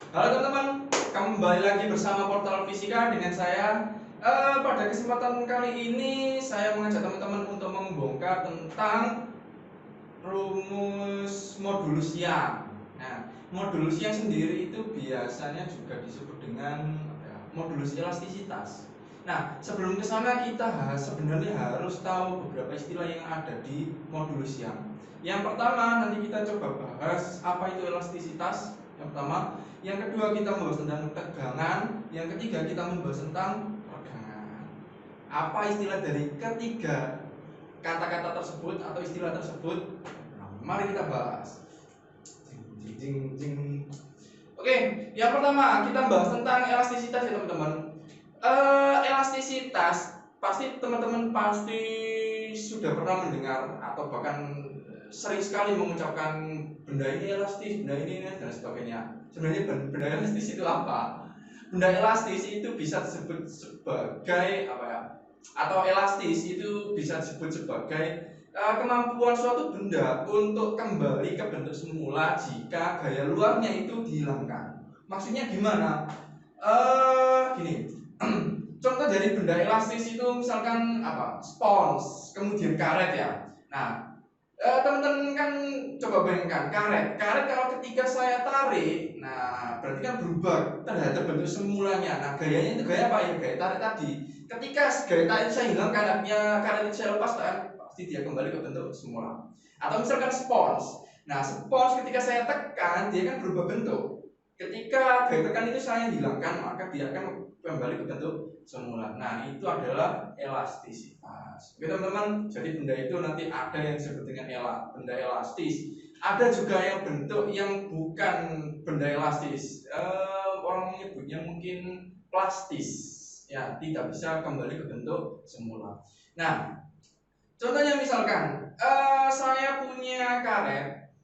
Halo teman-teman, kembali lagi bersama Portal Fisika dengan saya. Pada kesempatan kali ini saya mengajak teman-teman untuk membongkar tentang rumus modulus yang. Nah, modulus yang sendiri itu biasanya juga disebut dengan modulus elastisitas. Nah, sebelum ke sana kita sebenarnya harus tahu beberapa istilah yang ada di modulus yang. Yang pertama nanti kita coba bahas apa itu elastisitas. Yang pertama, yang kedua kita membahas tentang tegangan, yang ketiga kita membahas tentang regangan. Apa istilah dari ketiga kata-kata tersebut atau istilah tersebut? Mari kita bahas. Oke, yang pertama kita bahas tentang elastisitas ya teman-teman. Elastisitas pasti teman-teman pasti sudah pernah mendengar atau bahkan sering sekali mengucapkan benda ini elastis, benda ini dan sebagainya. Sebenarnya benda elastis itu apa? Benda elastis itu bisa disebut sebagai apa ya? Atau elastis itu bisa disebut sebagai kemampuan suatu benda untuk kembali ke bentuk semula jika gaya luarnya itu dihilangkan. Maksudnya gimana? Gini. Contoh dari benda elastis itu misalkan apa? Spons, kemudian karet ya. Nah, teman-teman kan coba bayangkan karet kalau ketika saya tarik, nah berarti kan berubah terhadap bentuk semulanya. Nah gayanya itu gaya apa ya? Gaya tarik tadi. Ketika gaya tarik saya hilang, karet itu saya lepas, pasti dia kembali ke bentuk semula. Atau misalkan spons. Nah spons ketika saya tekan dia kan berubah bentuk. Ketika gaya tekan itu saya hilangkan, maka dia akan kembali ke bentuk semula. Nah itu adalah elastisitas. Oke teman-teman, jadi benda itu nanti ada yang disebut dengan benda elastis. Ada juga yang bentuk yang bukan benda elastis. Orang menyebutnya mungkin plastis. Ya, tidak bisa kembali ke bentuk semula. Nah, contohnya misalkan saya punya karet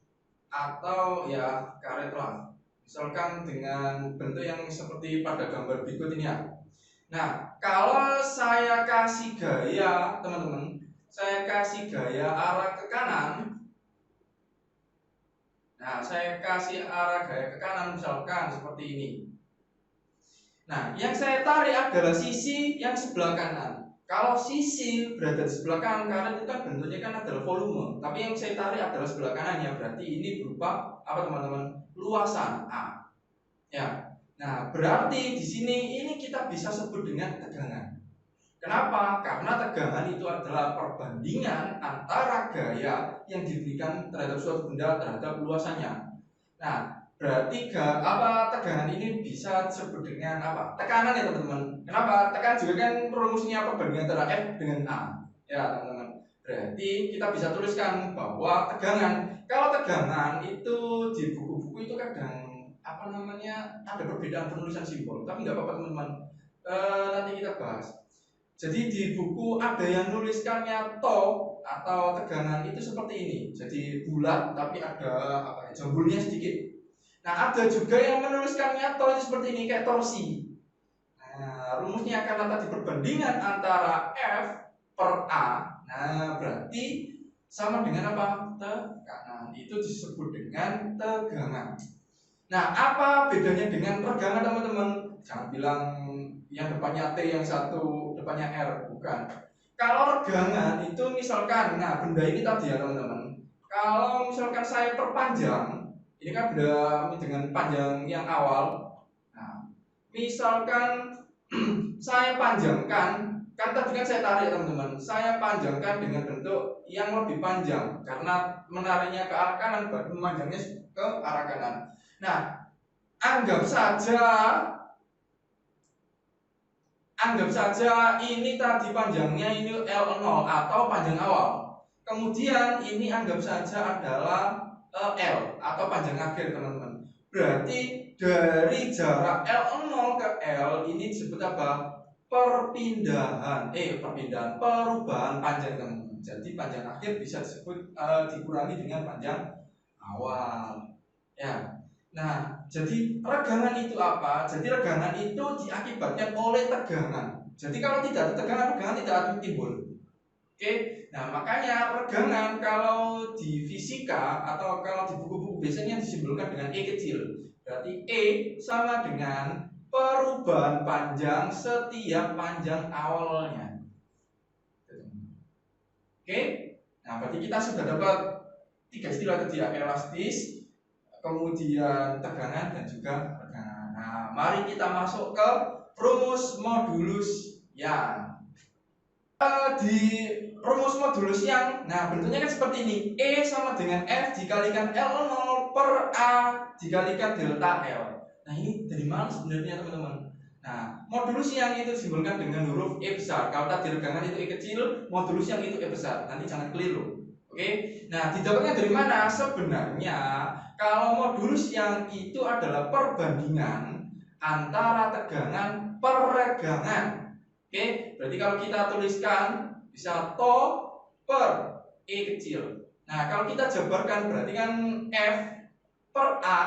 atau ya karet lah. Misalkan dengan bentuk yang seperti pada gambar berikut ini ya. Nah, kalau saya kasih gaya, teman-teman, saya kasih gaya arah ke kanan. Nah, saya kasih arah gaya ke kanan misalkan seperti ini. Nah, yang saya tarik adalah sisi yang sebelah kanan. Kalau sisi berada di sebelah kanan, karena itu kan bentuknya kan adalah volume. Tapi yang saya tarik adalah sebelah kanannya, berarti ini berupa apa teman-teman? Luasan A. Ya. Nah, berarti di sini ini kita bisa sebut dengan tegangan. Kenapa? Karena tegangan itu adalah perbandingan antara gaya yang diberikan terhadap suatu benda terhadap luasannya. Nah, berarti tegangan ini bisa disebut dengan apa? Tekanan ya teman-teman. Kenapa? Tekanan juga kan rumusnya perbandingan antara F dengan A. Ya teman-teman. Berarti kita bisa tuliskan bahwa kalau tegangan itu di buku-buku itu kadang ada perbedaan penulisan simbol. Tapi nggak apa-apa teman-teman. Nanti kita bahas. Jadi di buku ada yang nuliskannya to atau tegangan itu seperti ini. Jadi bulat tapi ada jambulnya sedikit. Nah, ada juga yang menuliskannya to itu seperti ini kayak torsi. Nah, rumusnya karena tadi perbandingan antara F per A. Nah, berarti sama dengan apa? Tekanan. Itu disebut dengan tegangan. Nah, apa bedanya dengan regangan teman-teman? Jangan bilang yang depannya T yang satu depannya R, bukan. Kalau regangan itu misalkan, nah benda ini tadi ya teman-teman. Kalau misalkan saya perpanjang, ini kan benda dengan panjang yang awal. Nah, misalkan saya panjangkan, kan tadi kan saya tarik teman-teman. Saya panjangkan dengan bentuk yang lebih panjang karena menariknya ke arah kanan, berarti memanjangnya ke arah kanan. Nah, anggap saja ini tadi panjangnya ini L0 atau panjang awal. Kemudian ini anggap saja adalah L atau panjang akhir teman-teman. Berarti dari jarak L0 ke L ini disebut apa? Perubahan panjang teman-teman. Jadi panjang akhir bisa disebut dikurangi dengan panjang awal. Ya. Nah, jadi regangan itu apa? Jadi regangan itu diakibatkan oleh tegangan. Jadi kalau tidak ada tegangan, regangan tidak akan timbul. Oke. Nah, makanya regangan kalau di fisika atau kalau di buku-buku biasanya disimbolkan dengan E kecil. Berarti E sama dengan perubahan panjang setiap panjang awalnya. Oke? Nah, berarti kita sudah dapat 3 istilah tadi ya, elastis, kemudian tegangan, dan juga tegangan. Nah, mari kita masuk ke rumus modulus yang. Di rumus modulus yang, nah bentuknya kan seperti ini. E sama dengan F dikalikan L0 per A dikalikan delta L. Nah, ini dari mana sebenarnya teman-teman? Nah, modulus yang itu disimbolkan dengan huruf E besar. Kalau tadi tegangan itu E kecil, modulus yang itu E besar. Nanti jangan keliru. Oke? Nah, didapatnya dari mana? Sebenarnya kalau modulus yang itu adalah perbandingan antara tegangan per regangan. Oke, berarti kalau kita tuliskan bisa to per E kecil. Nah, kalau kita jabarkan berarti kan F per A,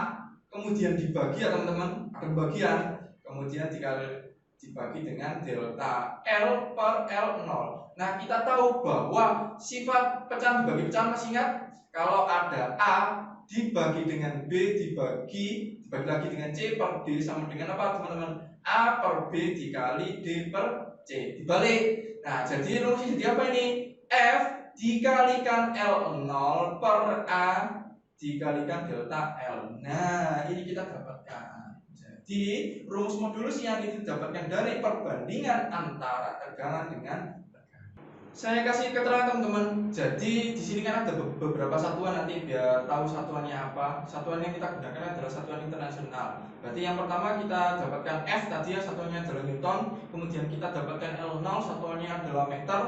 kemudian dibagi ya teman-teman, ada pembagian, kemudian dibagi dengan delta L per L0. Nah, kita tahu bahwa sifat pecahan dibagi pecahan, masih ingat? Kalau ada A dibagi dengan B dibagi lagi dengan C per D sama dengan apa teman-teman? A per B dikali D per C, dibalik. Nah, jadi rumusnya jadi apa ini? F dikalikan L0 per A dikalikan delta L. Nah, ini kita dapatkan. Jadi rumus modulus yang itu didapatkan dari perbandingan antara tegangan dengan tegangan. Saya kasih keterangan teman-teman. Jadi di sini kan ada beberapa satuan, nanti biar tahu satuannya apa. Satuan yang kita gunakan adalah satuan internasional. Berarti yang pertama kita dapatkan F tadi ya, satuannya adalah Newton. Kemudian kita dapatkan L0, satuannya adalah meter.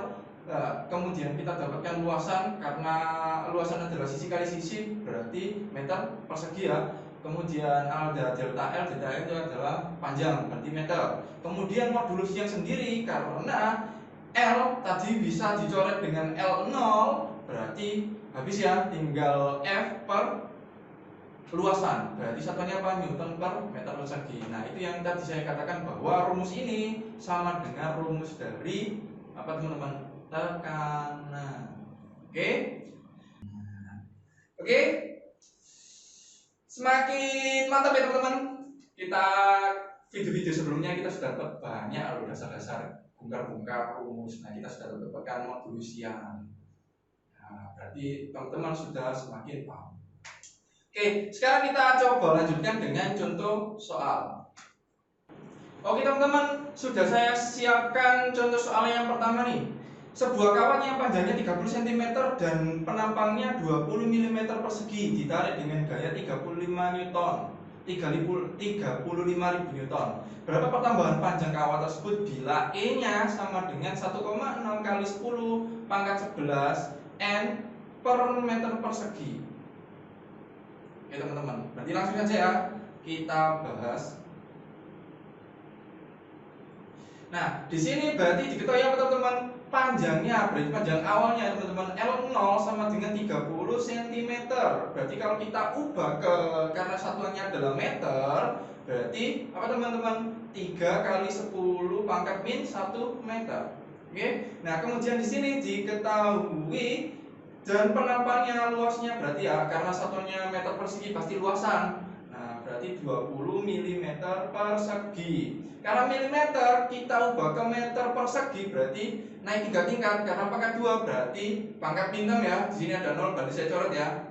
Kemudian kita dapatkan luasan, karena luasan adalah sisi kali sisi, berarti meter persegi ya. Kemudian ada delta L itu adalah panjang, berarti meter. Kemudian modulus yang sendiri, karena L tadi bisa dicoret dengan L0, berarti habis ya, tinggal F per luasan, berarti satuannya apa? Newton per meter persegi. Nah, itu yang tadi saya katakan bahwa rumus ini sama dengan rumus dari apa teman-teman? Tekanan. Oke? Oke? Semakin mantap ya teman-teman. Kita video-video sebelumnya kita sudah dapat banyak loh dasar-dasar bongkar-bongkar rumus. Nah, kita sudah dapatkan modulus yang. Nah, berarti teman-teman sudah semakin paham. Oke, sekarang kita coba lanjutkan dengan contoh soal. Oke teman-teman, sudah saya siapkan contoh soal yang pertama nih. Sebuah kawat yang panjangnya 30 cm dan penampangnya 20 mm persegi ditarik dengan gaya 35 Newton, 35.000 Newton. Berapa pertambahan panjang kawat tersebut bila E-nya sama dengan 1,6 kali 10 pangkat 11 N per meter persegi. Oke teman-teman, berarti langsung saja ya kita bahas. Nah, di sini berarti diketahui apa teman-teman? Panjangnya, berarti panjang awalnya teman-teman L0 sama dengan 30 cm. Berarti kalau kita ubah karena satuannya adalah meter, berarti apa teman-teman? 3 kali 10 pangkat min 1 meter. Oke. Nah, kemudian di sini diketahui dan penampangnya luasnya, berarti ya karena satuannya meter persegi pasti luasan. Nah, berarti 20 mm persegi. Karena milimeter kita ubah ke meter persegi, berarti naik 3 tingkat. Karena pangkat 2 berarti pangkat min 6 ya. Di sini ada 0, berarti saya coret ya.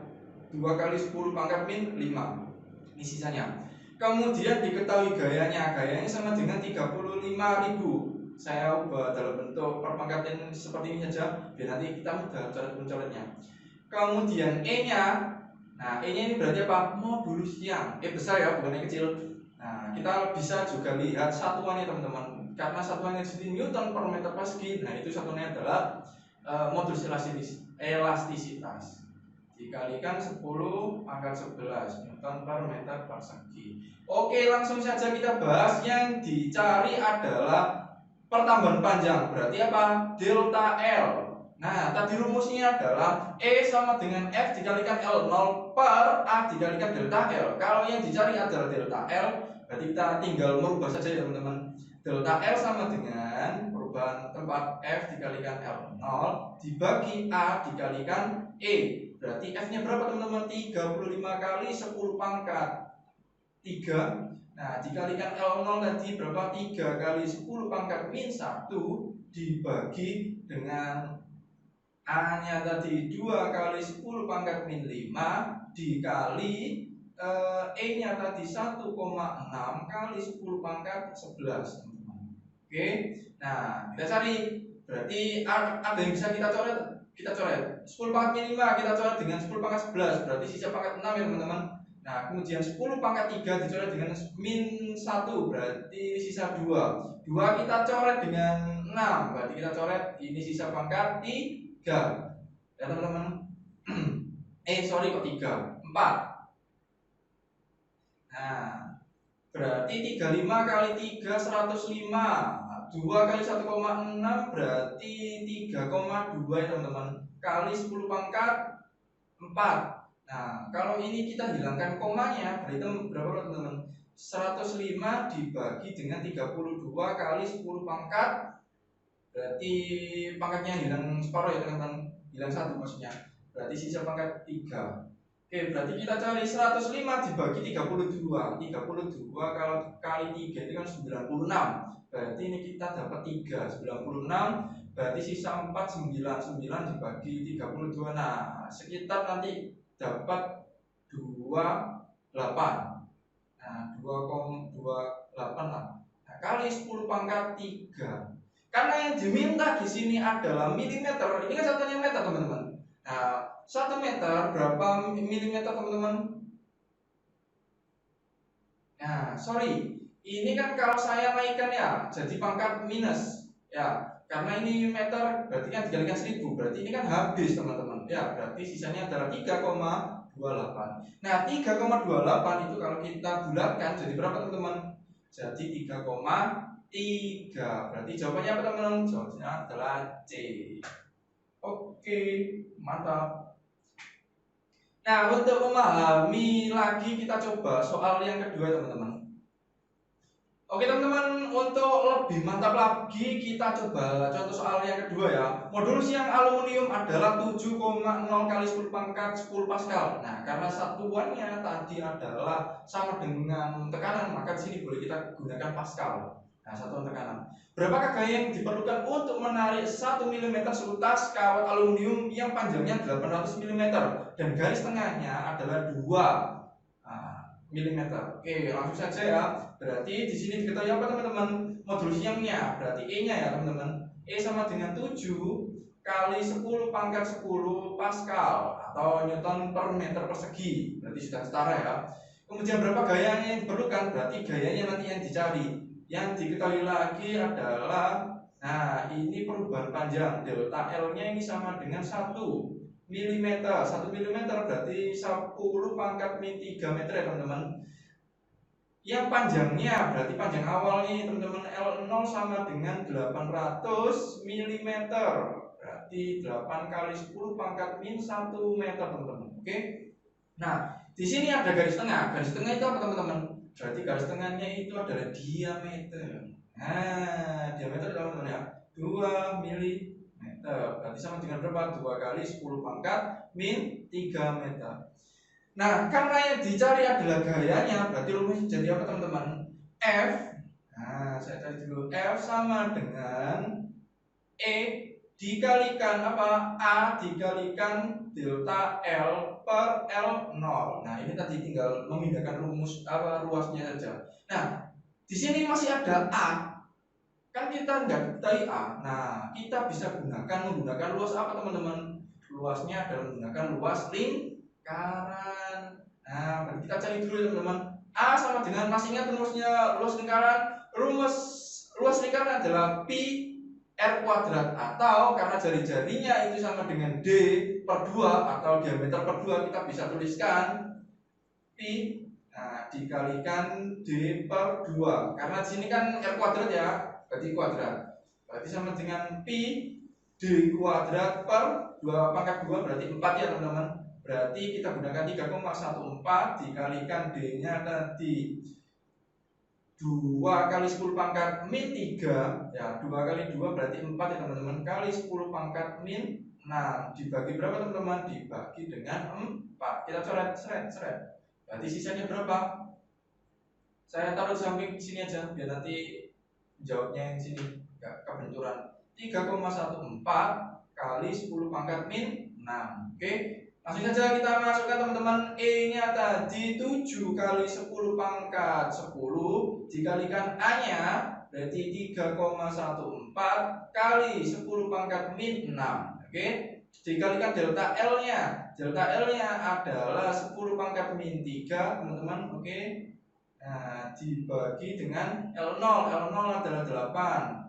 2 kali 10 pangkat min 5. Ini sisanya. Kemudian diketahui gayanya. Gayanya sama dengan 35.000. Saya ubah dalam bentuk perpangkatan seperti ini saja, biar nanti kita mudah coret-mencoretnya. Kemudian E-nya. Nah, E-nya ini berarti apa? Modulus yang E besar ya, bukan yang kecil. Nah, kita bisa juga lihat satuannya teman-teman. Karena satuannya di Newton per meter persegi. Nah, itu satuannya adalah modulus elastisitas. Dikalikan 10 pangkat 11 Newton per meter persegi. Oke, langsung saja kita bahas. Yang dicari adalah pertambahan panjang. Berarti apa? Delta L. Nah, tadi rumusnya adalah E sama dengan F dikalikan L0 per A dikalikan delta L. Kalau yang dicari adalah delta L, berarti kita tinggal merubah saja ya teman-teman. Delta L sama dengan perubahan tempat F dikalikan L0 dibagi A dikalikan E. Berarti F-nya berapa teman-teman? 35 kali 10 pangkat 3. Nah, dikalikan L0 tadi berapa? 3 kali 10 pangkat min 1 dibagi dengan A-nya tadi 2 kali 10 pangkat min 5 dikali E-nya tadi 1,6 kali 10 pangkat 11, teman-teman. Oke, nah kita cari. Berarti ada yang bisa kita coret. Kita coret 10 pangkat min 5 kita coret dengan 10 pangkat 11, berarti sisa pangkat 6 ya teman-teman. Nah, kemudian 10 pangkat 3 dicoret dengan min 1, berarti sisa 2. 2 kita coret dengan 6, berarti kita coret ini sisa pangkat 3. Ya teman-teman. Sorry kok 3, 4. Nah, berarti 35 kali 3 105. 2 kali 1,6 berarti 3,2 ya teman-teman, kali 10 pangkat 4. Nah, kalau ini kita hilangkan komanya, berarti berapa teman-teman? 105 dibagi dengan 32 kali 10 pangkat, berarti pangkatnya hilang separuh ya teman-teman, hilang 1 maksudnya, berarti sisa pangkat 3. Oke, berarti kita cari 105 dibagi 32. 32 kalau kali 3 itu kan 96. Berarti ini kita dapat 3, 96. Berarti sisa 499 dibagi 32. Nah, sekitar nanti dapat 28. Nah, 2,28 lah. Nah, kali 10 pangkat 3. Karena yang diminta di sini adalah milimeter. Ini kan satunya meter, teman-teman. Nah, 1 meter berapa milimeter teman-teman? Nah, sorry, ini kan kalau saya naikkan ya jadi pangkat minus ya, karena ini meter berarti kan dikalikan 1000, berarti ini kan habis teman-teman ya, berarti sisanya adalah 3,28. Nah, 3,28 itu kalau kita bulatkan jadi berapa teman-teman? Jadi 3,3. Berarti jawabannya apa teman-teman? Jawabannya adalah C. Oke, mantap. Nah, untuk memahami lagi kita coba soal yang kedua teman-teman. Oke teman-teman, untuk lebih mantap lagi kita coba contoh soal yang kedua ya. Modulus yang aluminium adalah 7,0 kali 10 pangkat 10 Pascal. Nah, karena satuannya tadi adalah sama dengan tekanan, maka di sini boleh kita gunakan Pascal. Nah, satuan tekanan. Berapakah gaya yang diperlukan untuk menarik 1 mm seutas kawat aluminium yang panjangnya 800 mm dan garis tengahnya adalah 2 mm. Oke, langsung saja ya. Berarti di sini diketahui apa teman-teman? Modulus yang-nya, berarti E-nya ya teman-teman. E sama dengan 7 kali 10 pangkat 10 Pascal atau Newton per meter persegi. Berarti sudah setara ya. Kemudian berapa gayanya yang diperlukan? Berarti gayanya nanti yang dicari. Yang diketahui lagi adalah, nah ini perubahan panjang, delta L-nya ini sama dengan 1 mm. 1 mm berarti 10 pangkat min 3 meter ya teman-teman. Yang panjangnya berarti panjang awalnya teman-teman L0 sama dengan 800 mm. Berarti 8 kali 10 pangkat min 1 meter teman-teman. Oke. Nah, di sini ada garis tengah. Garis tengah itu apa teman-teman? Berarti garis tengahnya itu adalah diameter. Nah, diameter teman-teman ya, 2 mm. Berarti sama dengan berapa? 2 kali 10 pangkat min 3 meter. Nah, karena yang dicari adalah gayanya, berarti rumus jadi apa teman-teman? F. Nah, saya cari dulu. F sama dengan E dikalikan apa? A dikalikan delta L per L0. Nah, ini tadi tinggal memindahkan rumus ruasnya saja. Nah, di sini masih ada A. Kan kita nggak diketahui A. Nah, kita bisa menggunakan luas apa teman-teman? Luasnya adalah menggunakan luas lingkaran. Nah, kita cari dulu teman-teman. A sama dengan, masih ingat rumusnya luas lingkaran? Rumus luas lingkaran adalah pi R kuadrat, atau karena jari-jarinya itu sama dengan D per 2 atau diameter per 2, kita bisa tuliskan pi dikalikan D per 2. Karena di sini kan R kuadrat ya, berarti kuadrat. Berarti sama dengan pi D kuadrat per 2 pangkat 2 berarti 4 ya teman-teman. Berarti kita gunakan 3,14 dikalikan D-nya tadi 2 kali 10 pangkat min 3 ya, 2 kali 2 berarti 4 ya teman-teman, kali 10 pangkat min 6 dibagi berapa teman-teman? Dibagi dengan 4. Kita coret seret. Berarti sisanya berapa? Saya taruh di samping sini aja biar nanti jawabnya yang sini enggak kebenturan. 3,14 kali 10 pangkat min 6. Oke, langsung saja kita masukkan teman-teman. E nya tadi 7 kali 10 pangkat 10 dikalikan A nya berarti 3,14 kali 10 pangkat min 6. Oke, dikalikan delta L nya. Delta L nya adalah 10 pangkat min 3 teman-teman. Oke, nah dibagi dengan L0. L0 adalah 8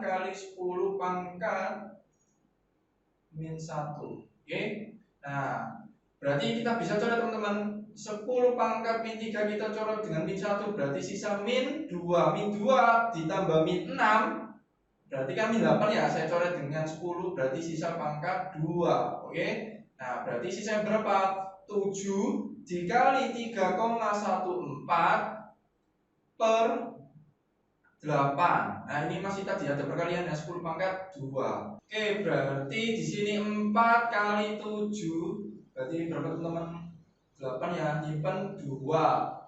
kali 10 pangkat min 1. Oke, nah berarti kita bisa coret teman-teman. 10 pangkat min 3 kita coret dengan min 1, berarti sisa min 2. Min 2 ditambah min 6 berarti kan min 8 ya, saya coret dengan 10, berarti sisa pangkat 2. Oke, nah berarti sisa berapa? 7 dikali 3,14 per 8. Nah, ini masih tadi ada perkalian ya, 10 pangkat 2. Oke, berarti di sini 4 kali 7. Berarti berapa teman-teman? 8 ya, nyimpen 2.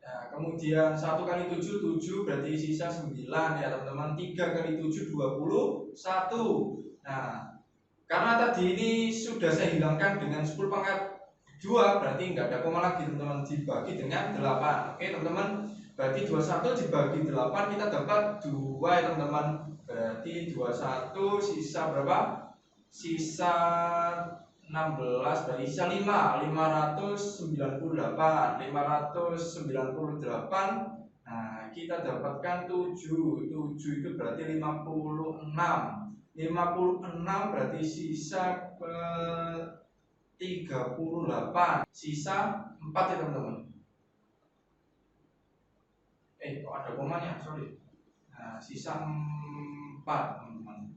Nah, kemudian 1 kali 7 7, berarti sisa 9 ya, teman-teman. 3 kali 7 21. Nah, karena tadi ini sudah saya hilangkan dengan 10 pangkat 2, berarti enggak ada koma lagi, teman-teman, dibagi dengan 8. Oke, teman-teman. Berarti 21 dibagi 8 kita dapat 2 ya teman-teman. Berarti 21 sisa berapa? Sisa 16, berarti sisa 5, 598. Nah, kita dapatkan 7 itu berarti 56. 56 berarti sisa 38. Sisa 4 ya teman-teman. Kok ada komanya, sorry. Nah, sisa 4 teman-teman.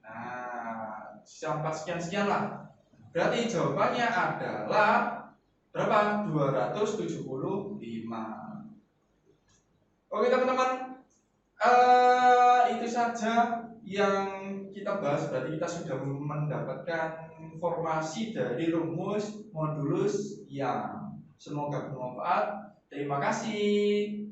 Nah, sisa 4 sekian-sekian lah. Berarti jawabannya adalah berapa? 275. Oke teman-teman, itu saja yang kita bahas. Berarti kita sudah mendapatkan informasi dari rumus modulus yang semoga bermanfaat. Terima kasih.